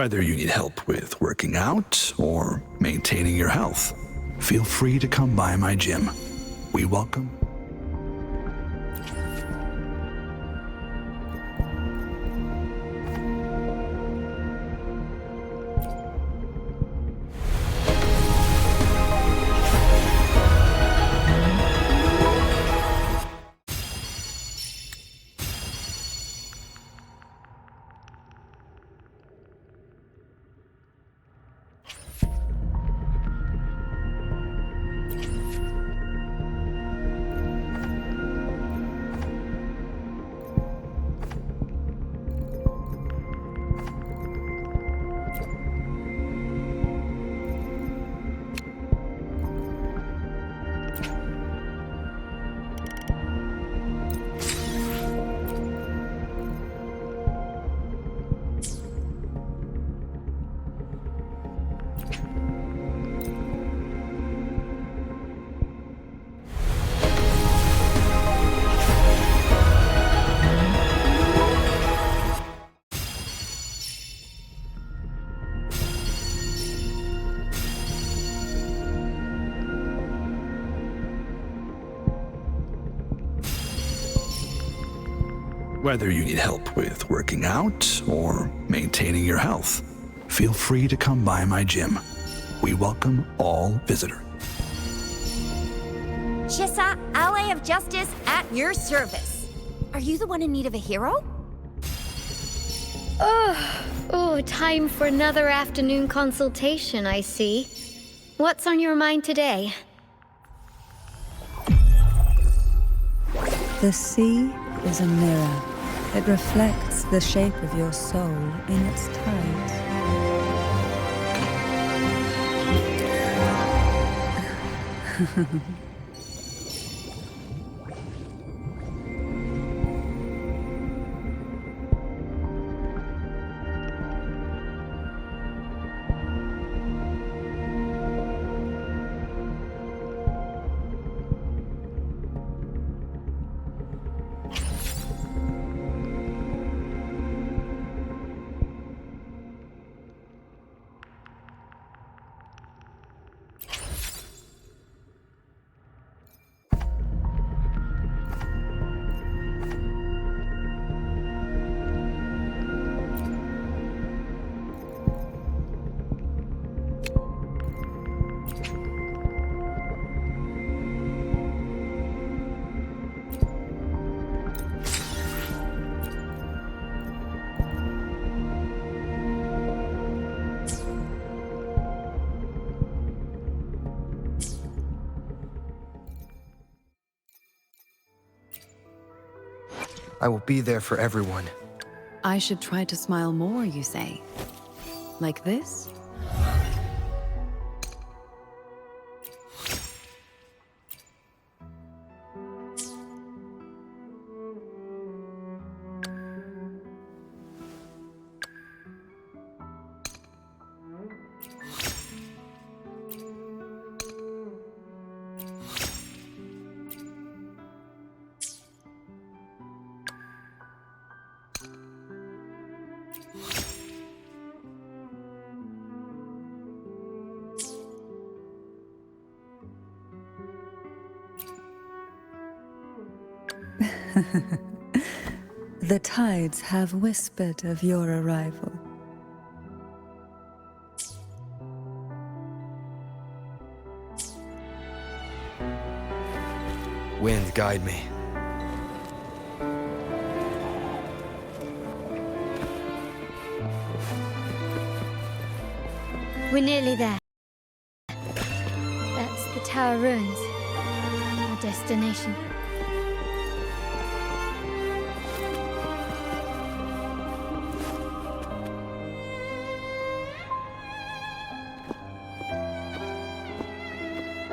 Whether you need help with working out or maintaining your health, feel free to come by my gym. We welcome. Whether you need help with working out or maintaining your health, feel free to come by my gym. We welcome all visitors. Shissa, Ally of Justice, at your service. Are you the one in need of a hero? Oh, time for another afternoon consultation, I see. What's on your mind today? The sea is a mirror. It reflects the shape of your soul in its tides. I will be there for everyone. I should try to smile more, you say? Like this? The tides have whispered of your arrival. Wind, guide me. We're nearly there. That's the Tower Ruins. Our destination.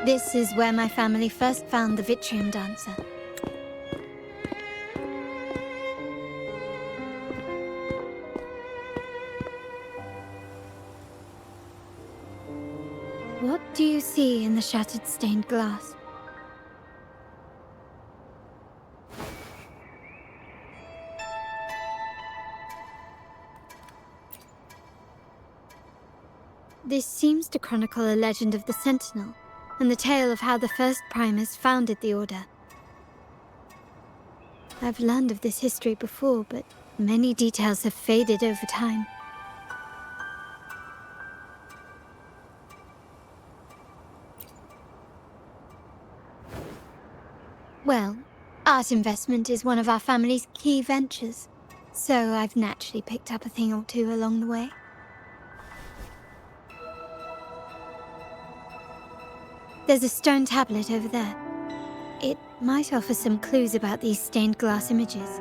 This is where my family first found the Vitrium Dancer. What do you see in the shattered stained glass? This seems to chronicle a legend of the Sentinel, and the tale of how the first Primus founded the Order. I've learned of this history before, but many details have faded over time. Well, art investment is one of our family's key ventures, so I've naturally picked up a thing or two along the way. There's a stone tablet over there. It might offer some clues about these stained glass images.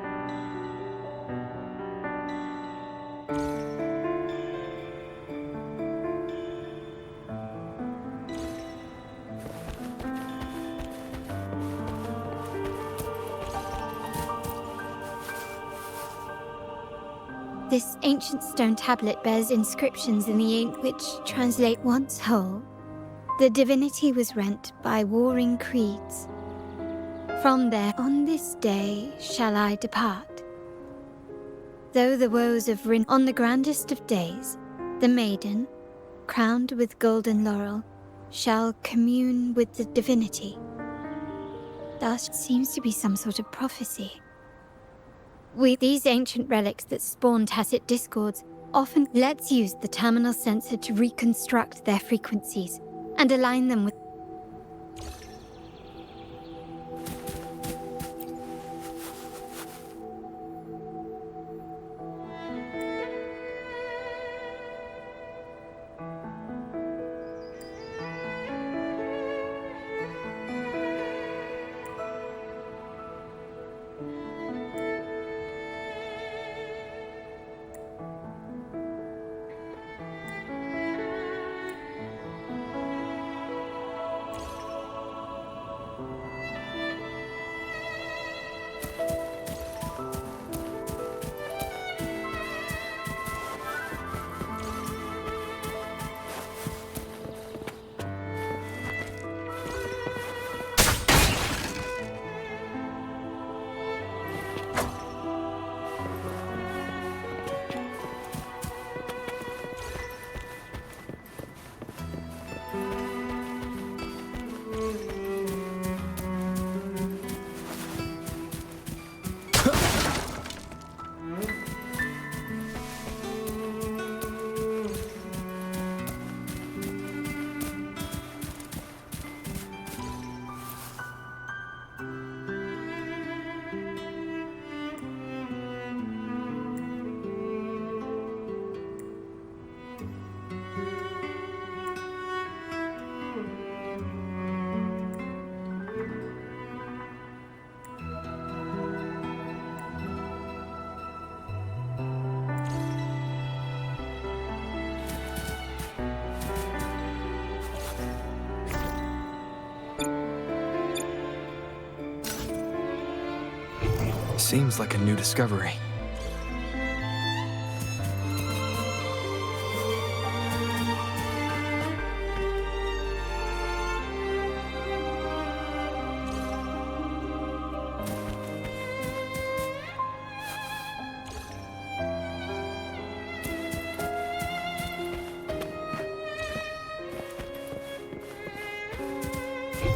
This ancient stone tablet bears inscriptions in the ink which translate once whole. The divinity was rent by warring creeds. From there, on this day shall I depart. Though the woes of Rin, on the grandest of days, the maiden, crowned with golden laurel, shall commune with the divinity. Thus seems to be some sort of prophecy. These ancient relics that spawn tacit discords often let's use the terminal sensor to reconstruct their frequencies and align them with Seems like a new discovery.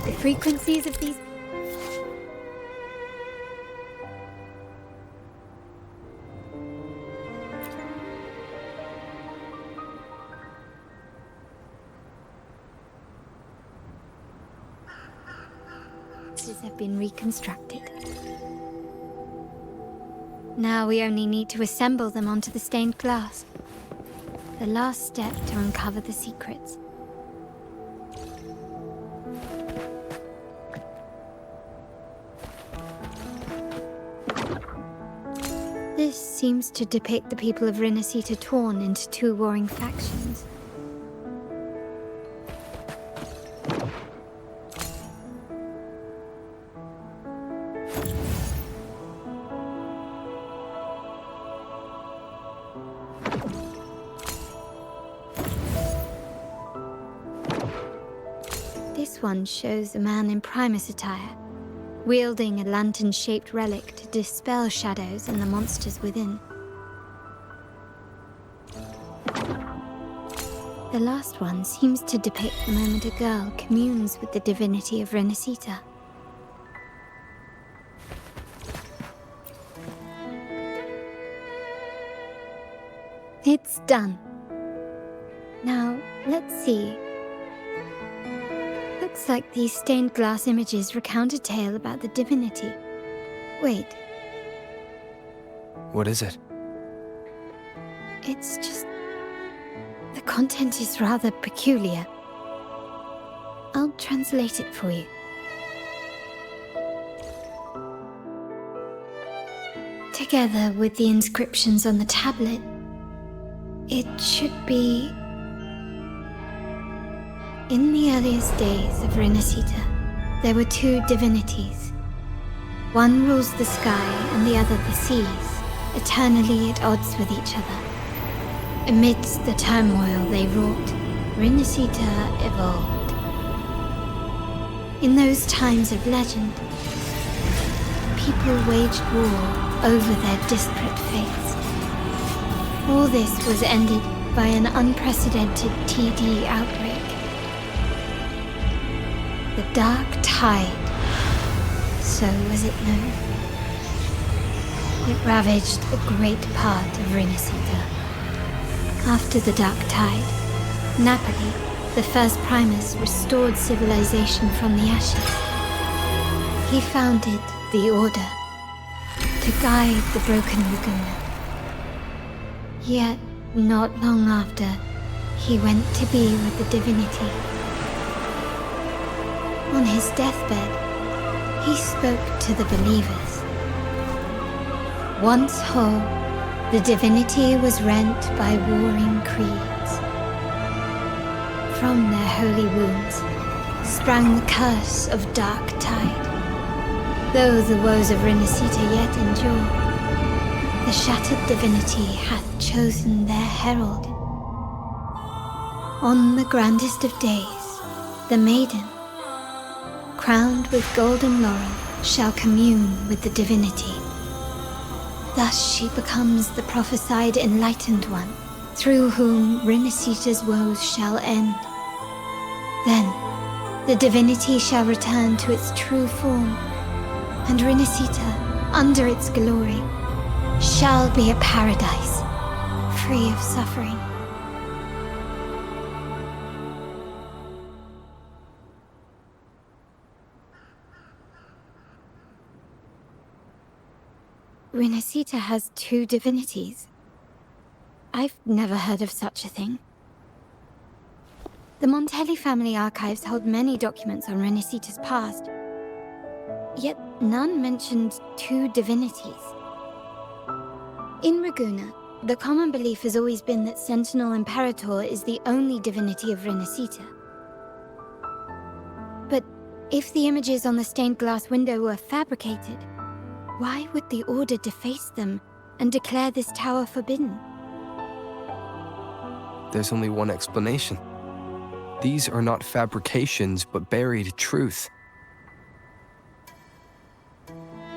the frequencies of these. Have been reconstructed. Now we only need to assemble them onto the stained glass. The last step to uncover the secrets. This seems to depict the people of Rinasita torn into two warring factions. This one shows a man in Primus attire, wielding a lantern-shaped relic to dispel shadows and the monsters within. The the last one seems to depict the moment a girl communes with the divinity of Renacita. It's done. Now, let's see. Looks like these stained glass images recount a tale about the divinity. Wait, What is it? it's just... the content is rather peculiar. I'll translate it for you. Together with the inscriptions on the tablet, it should be... In the earliest days of Renacita, there were two divinities. One rules the sky and the other the seas, eternally at odds with each other. Amidst the turmoil they wrought, Renacita evolved. In those times of legend, people waged war over their disparate fates. All this was ended by an unprecedented TD outbreak. The Dark Tide, so was it known. It ravaged a great part of Renacita. After the Dark Tide, Napoli, the first Primus, restored civilization from the ashes. He founded the Order to guide the broken Laguna. Yet, not long after, he went to be with the divinity. On his deathbed, he spoke to the believers. Once whole, the divinity was rent by warring creeds. From their holy wounds sprang the curse of Dark Tide. Though the woes of Renacita yet endure, the shattered divinity hath chosen their herald. On the grandest of days, the maiden, crowned with golden laurel, shall commune with the divinity. Thus she becomes the prophesied enlightened one, through whom Renacita's woes shall end. Then, the divinity shall return to its true form, and Renacita, under its glory, shall be a paradise, free of suffering. Renacita has two divinities. I've never heard of such a thing. The Montelli family archives hold many documents on Renacita's past, yet none mentioned two divinities. In Ragusa, the common belief has always been that Sentinel Imperator is the only divinity of Renacita. But if the images on the stained glass window were fabricated, why would the Order deface them and declare this tower forbidden? There's only one explanation. These are not fabrications, but buried truth.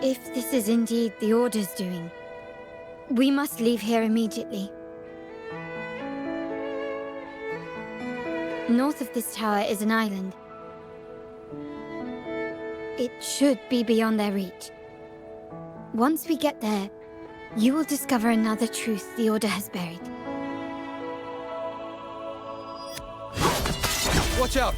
If this is indeed the Order's doing, we must leave here immediately. North of this tower is an island. It should be beyond their reach. Once we get there, you will discover another truth the Order has buried. Watch out!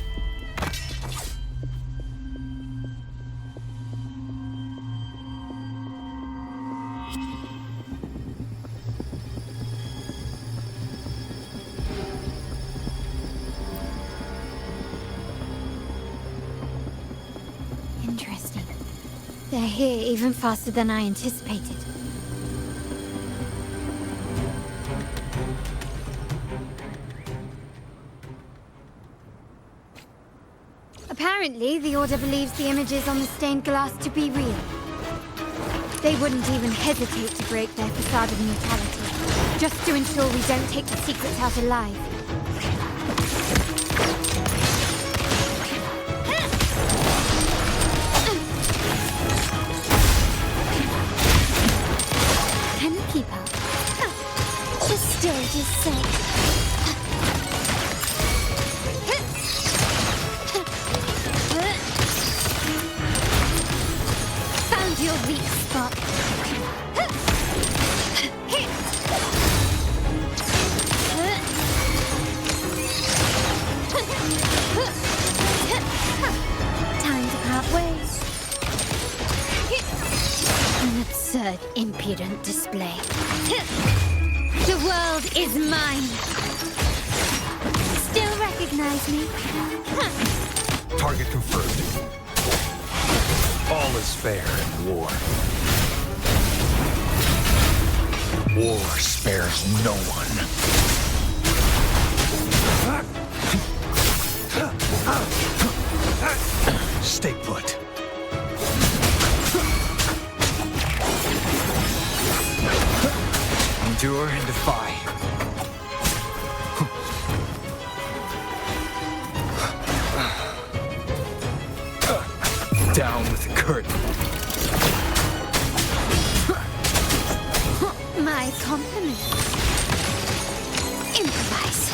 Interesting. They're here even faster than I anticipated. Apparently, the Order believes the images on the stained glass to be real. They wouldn't even hesitate to break their facade of neutrality, just to ensure we don't take the secrets out alive. Can you keep up? The stage is safe. your weak spot. Time to part ways. An absurd, impudent display. The world is mine. Still recognize me? Target confirmed. All is fair in war. War spares no one. Stay put. Endure and defy. Down with the curtain. My compliments. Improvise.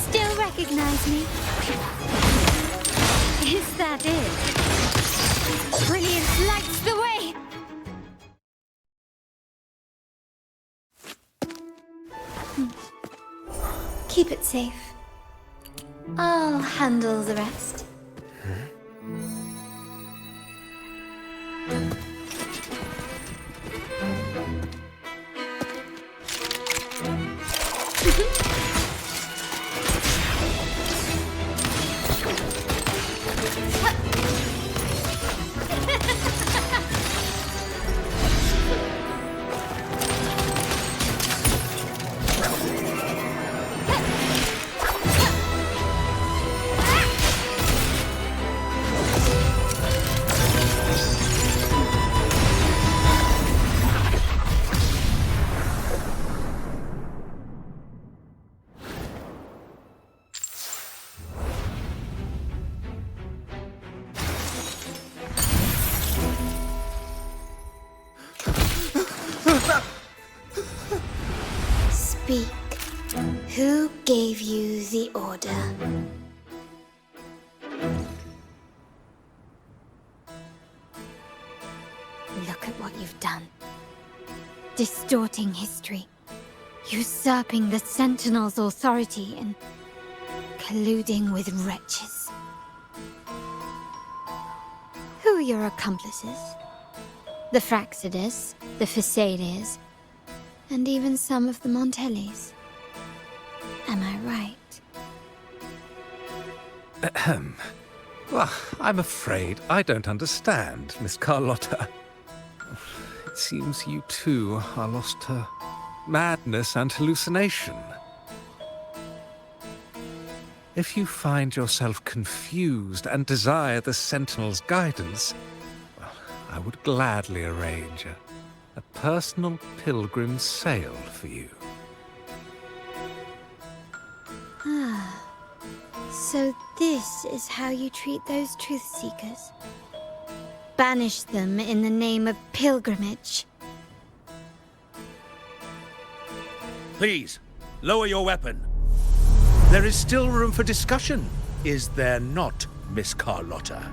Still recognize me? Is that it? Brilliance lights the way! Keep it safe. I'll handle the rest. Speak. Who gave you the order? Look at what you've done. Distorting history. Usurping the Sentinel's authority and colluding with wretches. Who are your accomplices? The Fraxidus, the Phisades, and even some of the Montellis. Am I right? Ahem. Well, I'm afraid I don't understand, Miss Carlotta. It seems you too are lost to madness and hallucination. If you find yourself confused and desire the Sentinel's guidance, well, I would gladly arrange a personal pilgrim sail for you. Ah. So this is how you treat those truth seekers? Banish them in the name of pilgrimage. Please, lower your weapon. There is still room for discussion, is there not, Miss Carlotta?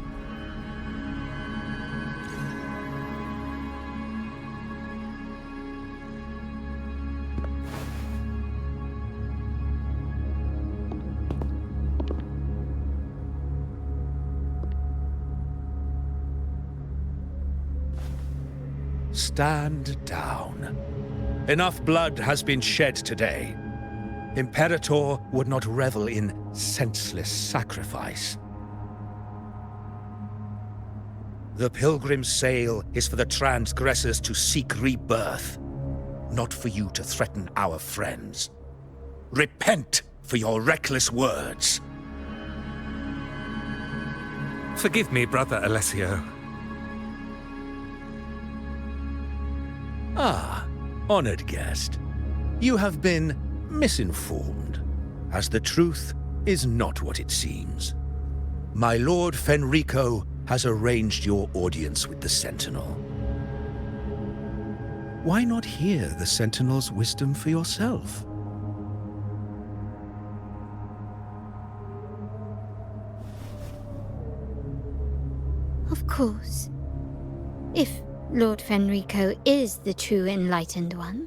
Stand down. Enough blood has been shed today. Imperator would not revel in senseless sacrifice. The pilgrim's sail is for the transgressors to seek rebirth, not for you to threaten our friends. Repent for your reckless words. Forgive me, Brother Alessio. Ah, honored guest. You have been misinformed, as the truth is not what it seems. My Lord Fenrico has arranged your audience with the Sentinel. Why not hear the Sentinel's wisdom for yourself? course. If Lord Fenrico is the true Enlightened One.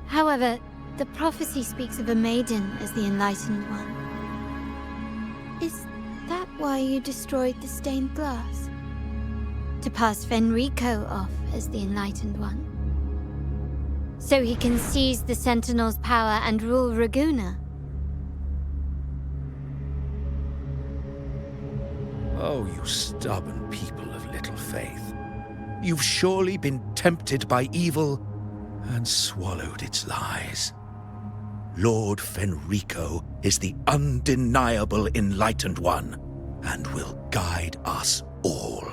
However, the prophecy speaks of a maiden as the Enlightened One. Is that why you destroyed the stained glass? To pass Fenrico off as the Enlightened One? So he can seize the Sentinel's power and rule Raguna? Oh, you stubborn people of little faith. You've surely been tempted by evil and swallowed its lies. Lord Fenrico is the undeniable Enlightened One and will guide us all.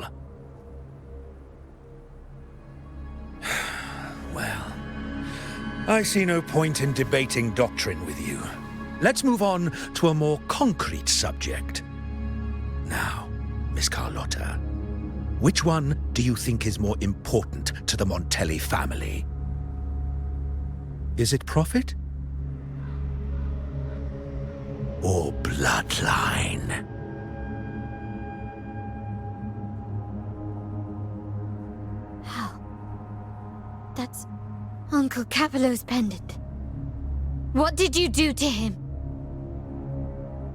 Well, I see no point in debating doctrine with you. Let's move on to a more concrete subject. Now, Miss Carlotta, which one do you think is more important to the Montelli family? Is it profit? Or bloodline? How? That's Uncle Capello's pendant. What did you do to him?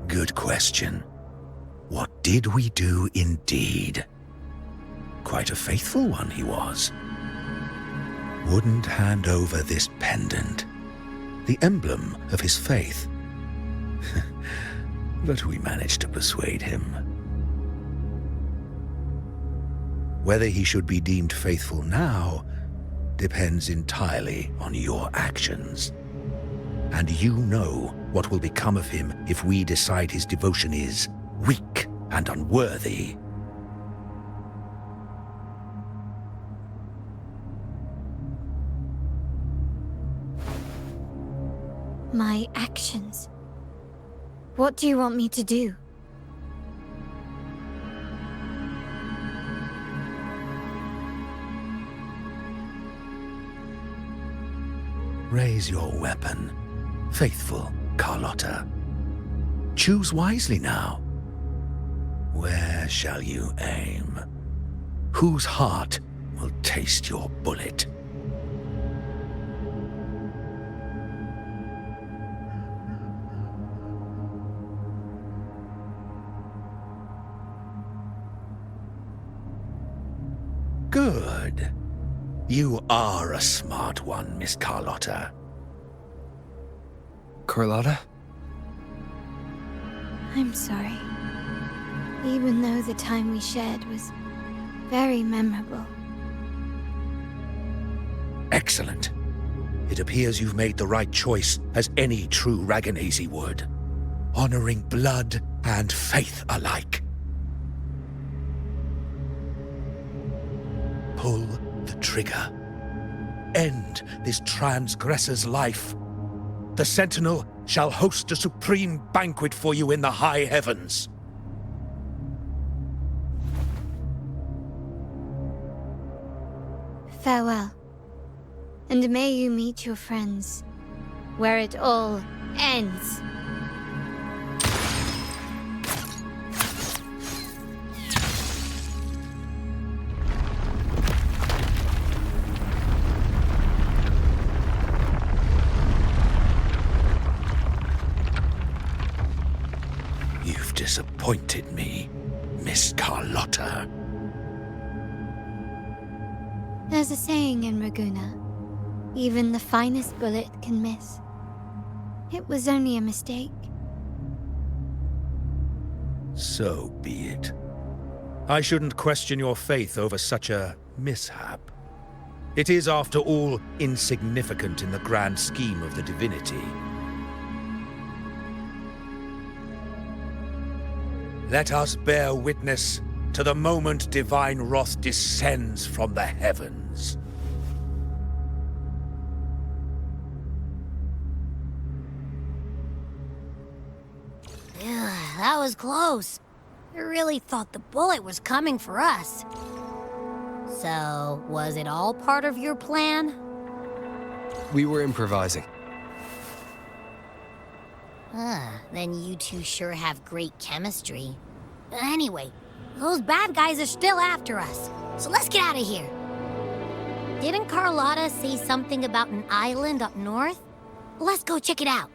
Good question. What did we do indeed? Quite a faithful one he was. Wouldn't hand over this pendant, the emblem of his faith. But we managed to persuade him. Whether he should be deemed faithful now depends entirely on your actions. And you know what will become of him if we decide his devotion is weak and unworthy. My actions. What do you want me to do? Raise your weapon, faithful Carlotta. Choose wisely now. Where shall you aim? Whose heart will taste your bullet? Good. You are a smart one, Miss Carlotta. Carlotta? I'm sorry. Even though the time we shared was very memorable. Excellent. It appears you've made the right choice, as any true Ragganese would. Honoring blood and faith alike. Pull the trigger. End this transgressor's life. The Sentinel shall host a supreme banquet for you in the high heavens. Farewell. And may you meet your friends, where it all ends. You've disappointed me, Miss Carlotta. There's a saying in Raguna, even the finest bullet can miss. It was only a mistake. So be it. I shouldn't question your faith over such a mishap. It is, after all, insignificant in the grand scheme of the divinity. Let us bear witness to the moment divine wrath descends from the heavens. That was close. I really thought the bullet was coming for us. So, was it all part of your plan? We were improvising. Then you two sure have great chemistry. Anyway, Those bad guys are still after us, so let's get out of here. Didn't Carlotta say something about an island up north? Let's go check it out.